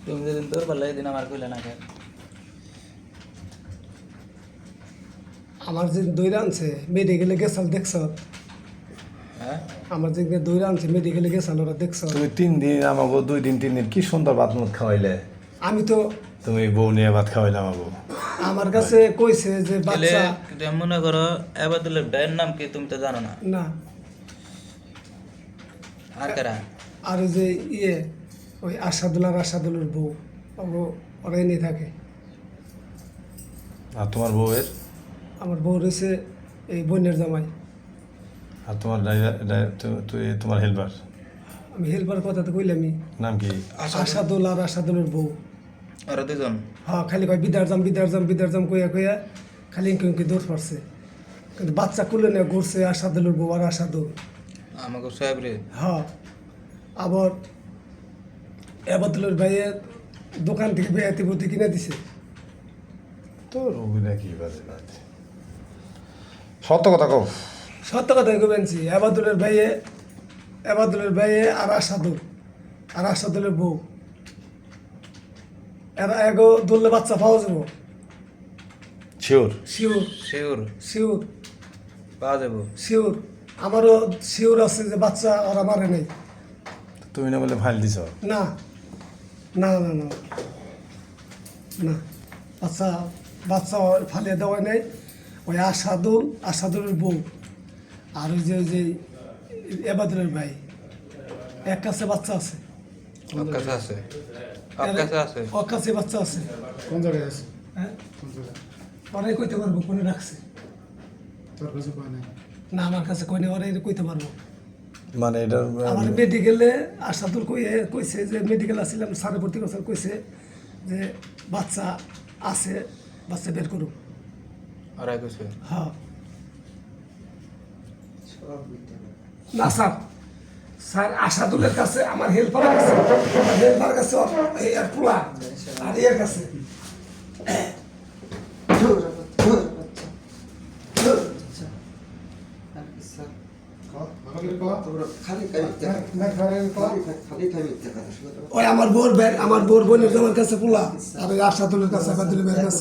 তুমি যেদিন তোর পারলে এদিন আমার কইলে না কেন? আমার যে দইরা আনছে মেডিকেলে গেছাল দেখছ? হ্যাঁ আমার যে দইরা আনছে মেডিকেলে গেছাল ওরা দেখছ? তুমি 3 দিন আমাকে 2 দিন 3 দিন কি সুন্দর ভাত মুখ খাওয়াইলে। আমি তো তুমি বউ নিয়ে ভাত খাওয়াইলে আমাকে। আমার কাছে কইছে যে তাহলে বাচ্চা মনে করো আবাদুলের ভাইয়ের নাম কি তুমি তো জানো না? না। আর কারা? আর ওই যে ওই আসাদুলের বউ ওরাই নিয়ে থাকে। আর তোমার বউয়ের? আমার বউ রয়েছে এই বোনের জামাই। আর তোমার তোমার হেল্পার আমি হেল্পার কথা তো কইলামই। নাম কি? আসাদুলের বউ। ওরা দুজন? হ্যাঁ, খালি কয় বিদার জাম কইয়া খালি ইঙ্কি দৌড় পড়ছে, কিন্তু বাচ্চা কুলে নিয়ে ঘুরছে আসাদুলের বউ আর আসাদুল। আমাকে সাহেব রে? হ্যাঁ, আবার আবাদুলের ভাইয়ের দোকান থেকে বেয়াতি বতি কিনে দিছে। তো রবিনা কি বাজে বাদ। সত্য কথা কও। সত্য কথাই কবেনছি। আবাদুলের ভাইয়ে আর আসাদুলের বউ এরা এগো ধরলে বাচ্চা পাওয়া যাবো। শিওর? Sure sure? শিওর পাওয়া যাবো? শিওর। আমারও শিওর আছে যে বাচ্চা ওরা মারে নাই। তুমি না বলে ফাইল দিছ? না না না না না, বাচ্চা ফালিয়ে দেওয়া নেই। ওই আসাদুলের বউ আর ওই যে এবাদুলের ভাই এক কাছে বাচ্চা আছে। ওর কাছে আছে? ওর কাছে আছে? ওর কাছে বাচ্চা আছে। কোন জায়গায় আছে? হ্যাঁ, কোন জায়গায়? ওরাই কইতে পারবো কোনে রাখছে। তোর কাছে পায় নাই? না, আমার কাছে কইনে ওরাই কইতে পারবো। মানে এটা আমার মেডিকেলে আসাদুল কইছে যে মেডিকেল আসছিলাম, সাড়ে ভর্তি করছে, কইছে যে বাচ্চা আছে, বাচ্চা বের করুক। ওরাই কইছে? হ্যাঁ। না স্যার আসাদুলের কাছে, আমার হেল্পারের কাছে এই আর পোলা আর এর কাছে। আমাকে কও। ওই আমার বোর বোনের জামার কাছে পোলা আর ওই আসাদুলের কাছে আবাদুলের ভাইয়ের কাছে।